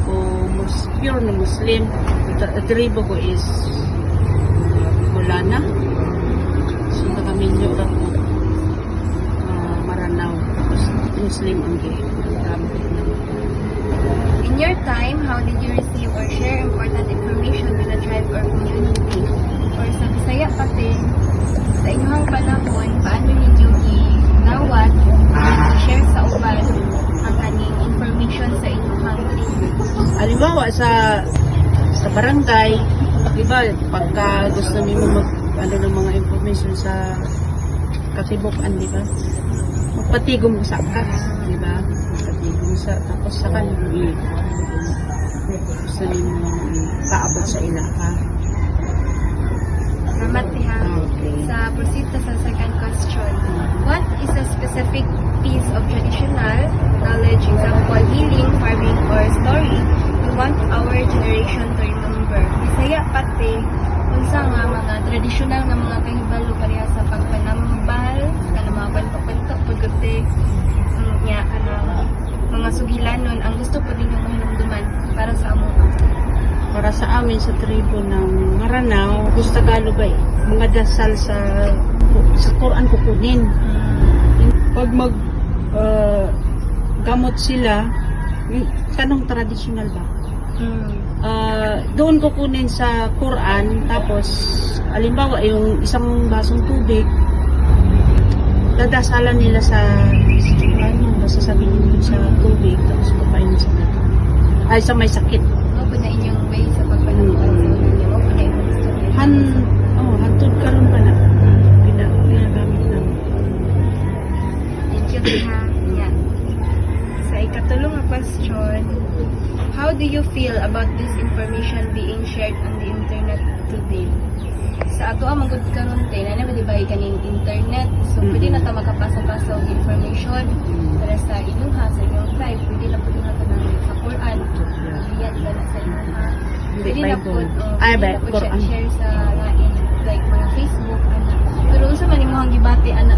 ko pure na Muslim. Tribo ko is Kulana. So nakaminyo ako Maranao. Tapos Muslim ang gamit. In your time, how did you receive or share important information with the tribe or community? Or sa Bisaya pati, sa inyong panahon, paano ninyo ginawat i-share sa uban ang kaning information sa inyong tribe? Halimbawa sa barangay, di ba, pagka gusto niyo ng mga information sa katibukan, di ba? Magpatigom mo sa akas, di ba? Magpatigom sa, tapos sa kanila, gusto niyo paabot sa ilaka. Salamat, Tiha. Okay. Sa proceed to sa second question. What is a specific piece of traditional knowledge, example, healing, farming, or story you want our generation to remember? Bisaya pati, unsa nga mga traditional nga mga kahibalo pareha sa pagpanambal, kana mga kwento-kwento, pagkati, mga sugilanon, ang gusto po ninyong mahinumduman para sa among Para sa amin sa tribo ng Maranao, gusto Tagalog ay mga dasal sa Quran kukunin. Pag gamot sila, kanong traditional ba? Doon kukunin sa Quran, tapos halimbawa yung isang basong tubig, dadasalan nila sa sasabihin nila sa tubig, tapos papain sa ay sa may sakit. Ano po na inyong way sa pagpanambal sa inyo? Ano po na inyong story? Hantod karon pa na ginagamit namin. Thank you, Tiha. Yeah. Sa ikatulong na question, how do you feel about this information being shared on the internet today? Sa ato ang magud karon tay na naman di ba kaning internet, so pwede na ta makapasa-pasa og information para sa inyong sa inyong tribe, pwede na pud nato nang sa Quran, biyat ba na sa inyong pwede na pud Quran share sa lain like mga Facebook ana. Pero unsa man imong gibati ana?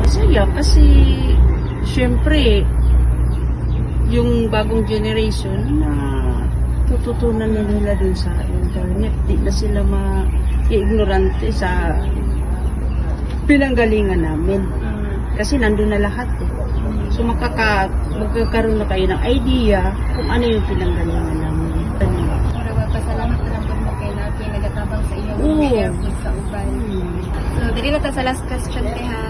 Masaya kasi syempre yung bagong generation na tututunan na nila dun sa internet, di na sila ignorante sa pinanggalingan namin kasi nandun na lahat so magkakaroon na kayo ng idea kung ano yung pinanggalingan namin. Para magpasalamat na lang po mo kay natin nagatabang sa inyong share po sa uban. So dili na ta sa last question Tiha.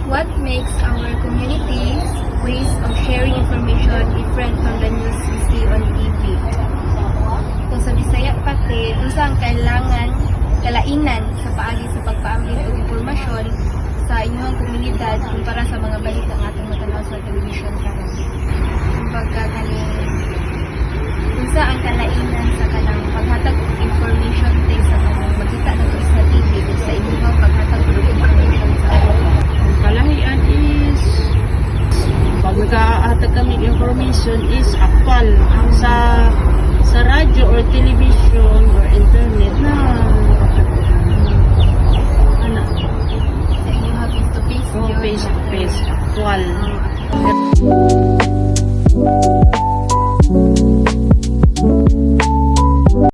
What makes our community's ways of sharing information different from the news we see on TV? Kung sa Bisaya pati, unsa ang kalainan sa paagi sa pagpaamlit og impormasyon sa inyong komunidad kumpara sa mga balita nga atong matanaw sa television karon. Kumbaga unsa ang kalainan sa kanang paghatag og information din sa mga makita nato sa TV ug sa inyong paghatag og information sa Kalahian is pag naghahatag kami information is actual